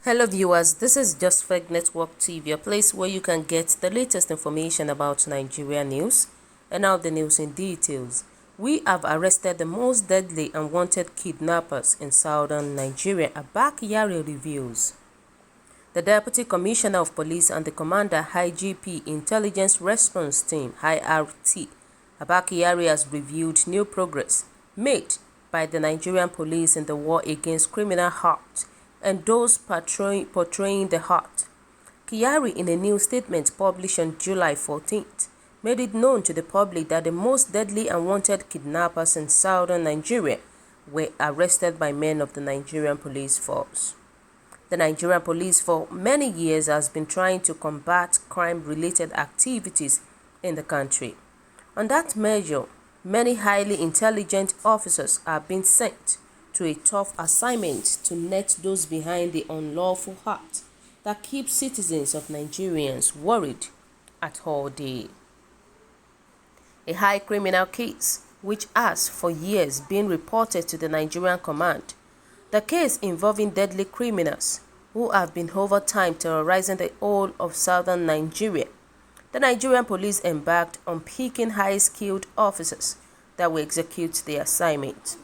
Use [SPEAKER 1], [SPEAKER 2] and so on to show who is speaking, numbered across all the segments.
[SPEAKER 1] Hello viewers, this is Just Fact Network TV, a place where you can get the latest information about Nigeria news. And now the news in details. We have arrested the most deadly and wanted kidnappers in southern Nigeria, Abba Kyari reveals. The Deputy Commissioner of Police and the Commander IGP Intelligence Response Team IRT, Abba Kyari, has reviewed new progress made by the Nigerian police in the war against criminal acts and those portraying the heart. Kyari, in a new statement published on July 14th, made it known to the public that the most deadly and wanted kidnappers in southern Nigeria were arrested by men of the Nigerian police force. The Nigerian police for many years has been trying to combat crime-related activities in the country. On that measure, many highly intelligent officers are being sent to a tough assignment to net those behind the unlawful act that keeps citizens of Nigerians worried at all day. A high criminal case, which has for years been reported to the Nigerian command, the case involving deadly criminals who have been over time terrorizing the whole of southern Nigeria. The Nigerian police embarked on picking high-skilled officers that will execute the assignment.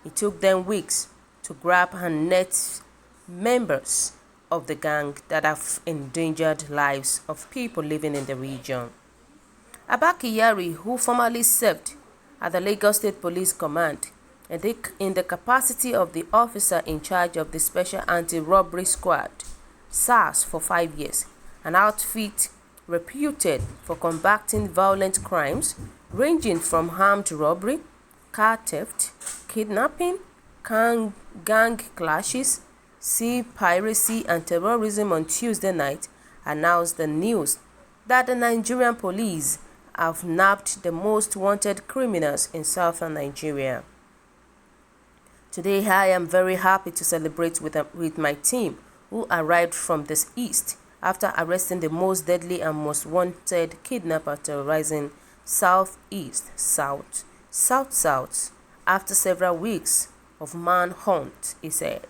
[SPEAKER 1] It took them weeks to grab and net members of the gang that have endangered lives of people living in the region. Abba Kyari, who formerly served at the Lagos State Police Command in the capacity of the officer in charge of the Special Anti-Robbery Squad, SARS, for 5 years, an outfit reputed for combating violent crimes ranging from armed robbery, car theft, kidnapping, gang clashes, sea piracy and terrorism, on Tuesday night announced the news that the Nigerian police have nabbed the most wanted criminals in southern Nigeria. Today I am very happy to celebrate with my team who arrived from the east after arresting the most deadly and most wanted kidnapper terrorizing south after several weeks of manhunt, he said.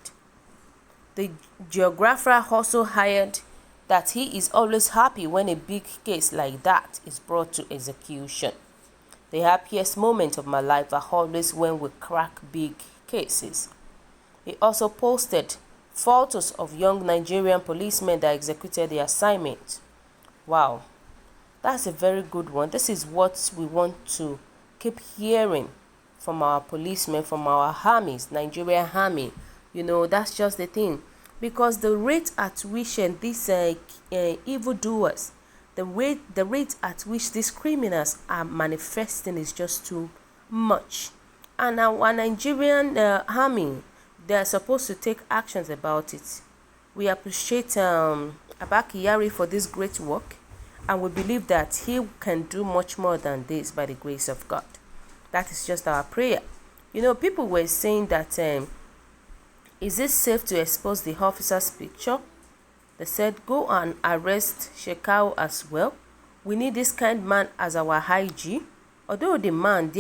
[SPEAKER 1] The geographer also hired that he is always happy when a big case like that is brought to execution. The happiest moments of my life are always when we crack big cases. He also posted photos of young Nigerian policemen that executed the assignment. Wow, that's a very good one. This is what we want to keep hearing from our policemen, from our armies, Nigerian army. You know, that's just the thing. Because the rate at which these evildoers, the rate at which these criminals are manifesting is just too much. And our Nigerian army, they are supposed to take actions about it. We appreciate Abba Kyari for this great work, and we believe that he can do much more than this by the grace of God. That is just our prayer. You know, people were saying that, is it safe to expose the officer's picture? They said, go and arrest Shekau as well. We need this kind man as our IG. Although the man,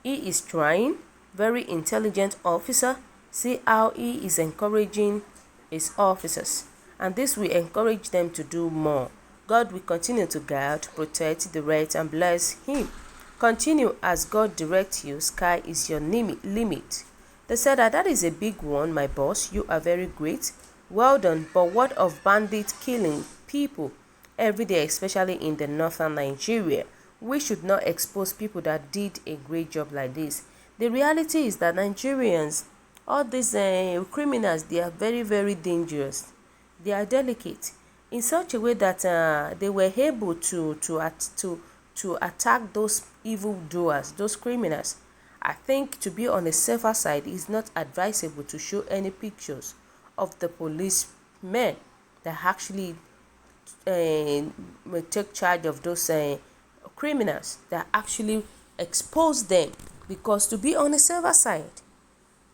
[SPEAKER 1] he is trying, very intelligent officer. See how he is encouraging his officers. And this will encourage them to do more. God will continue to guide, protect, direct, and bless him. Continue as God directs you. Sky is your limit. They said that is a big one, my boss. You are very great. Well done. But what of bandits killing people every day, especially in the northern Nigeria? We should not expose people that did a great job like this. The reality is that Nigerians, all these criminals, they are very, very dangerous. They are delicate in such a way that they were able to attack those evildoers, those criminals. I think to be on a safer side, it's not advisable to show any pictures of the policemen that actually take charge of those criminals, that actually expose them, because to be on a safer side,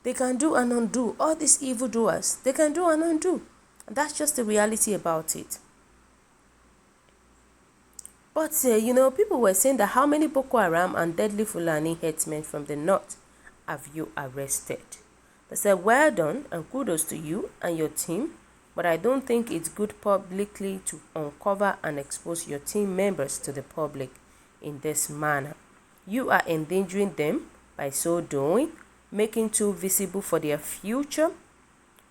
[SPEAKER 1] they can do and undo. All these evildoers, they can do and undo. And that's just the reality about it. But, you know, people were saying that how many Boko Haram and deadly Fulani headsmen from the north have you arrested? They said, well done and kudos to you and your team, but I don't think it's good publicly to uncover and expose your team members to the public in this manner. You are endangering them by so doing, making too visible for their future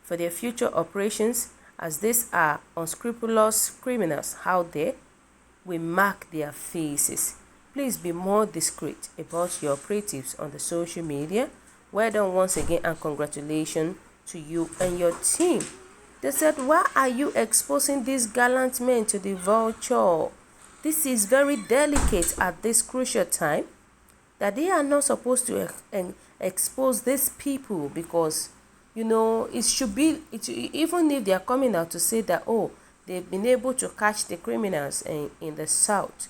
[SPEAKER 1] operations, as these are unscrupulous criminals out there. We mark their faces. Please be more discreet about your operatives on the social media. Well done once again and congratulations to you and your team. They said, why are you exposing these gallant men to the vulture? This is very delicate at this crucial time, that they are not supposed to expose these people, because it should be, even if they are coming out to say that, oh, they've been able to catch the criminals in the south,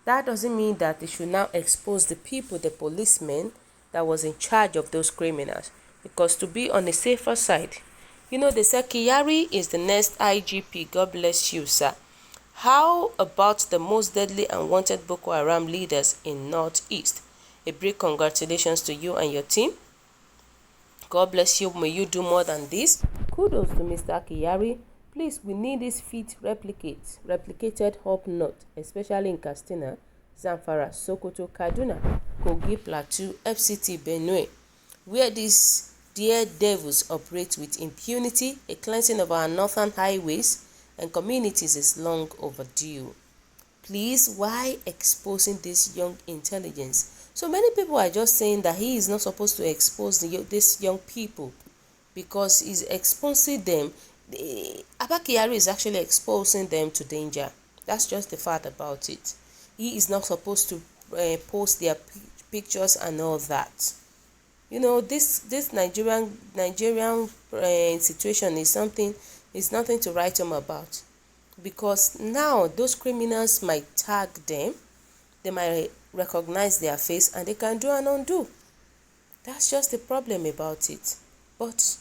[SPEAKER 1] that doesn't mean that they should now expose the people, the policemen that was in charge of those criminals. Because to be on the safer side, they said Kyari is the next IGP. God bless you, sir. How about the most deadly and wanted Boko Haram leaders in Northeast? A big congratulations to you and your team. God bless you. May you do more than this. Kudos to Mr. Kyari. Please, we need this feat replicated up north, especially in Katsina, Zamfara, Sokoto, Kaduna, Kogi, Plateau, FCT, Benue, where these dear devils operate with impunity. A cleansing of our northern highways and communities is long overdue. Please, why exposing this young intelligence? So many people are just saying that he is not supposed to expose these young people because he's exposing them. Abba Kyari is actually exposing them to danger. That's just the fact about it. He is not supposed to post their pictures and all that. This Nigerian situation is nothing to write home about, because now those criminals might tag them, they might recognize their face, and they can do and undo. That's just the problem about it. But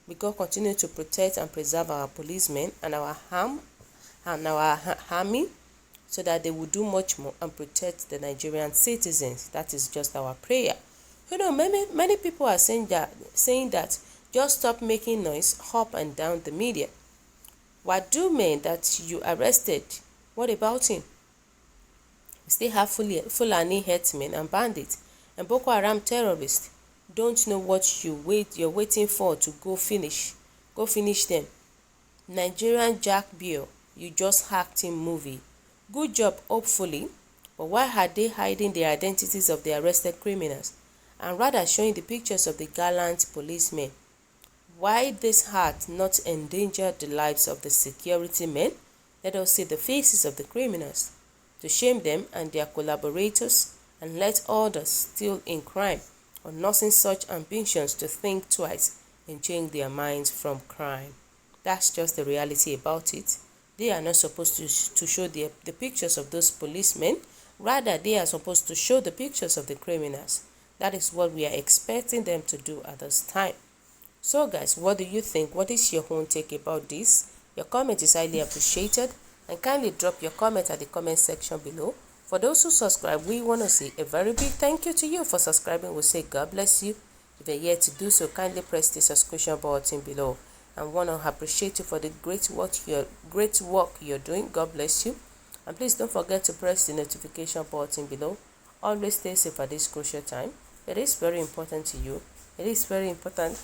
[SPEAKER 1] we God continue to protect and preserve our policemen and our army, so that they will do much more and protect the Nigerian citizens. That is just our prayer. Many people are saying that just stop making noise up and down the media. Wadume that you arrested, what about him? We still have Fulani herdsmen and bandits and Boko Haram terrorists. Don't know what you're waiting for to go finish them. Nigerian Jack Bill, you just hacked him movie. Good job, hopefully. But why are they hiding the identities of the arrested criminals and rather showing the pictures of the gallant policemen? Why this heart not endanger the lives of the security men? Let us see the faces of the criminals, to shame them and their collaborators, and let others still in crime or nursing such ambitions to think twice and change their minds from crime. That's just the reality about it. They are not supposed to show the pictures of those policemen. Rather, they are supposed to show the pictures of the criminals. That is what we are expecting them to do at this time. So guys, what do you think? What is your own take about this? Your comment is highly appreciated, and kindly drop your comment at the comment section below. For those who subscribe, we want to say a very big thank you to you for subscribing. We say God bless you. If you're yet to do so, kindly press the subscription button below. And want to appreciate you for the great work you're doing. God bless you. And please don't forget to press the notification button below. Always stay safe at this crucial time. It is very important to you. It is very important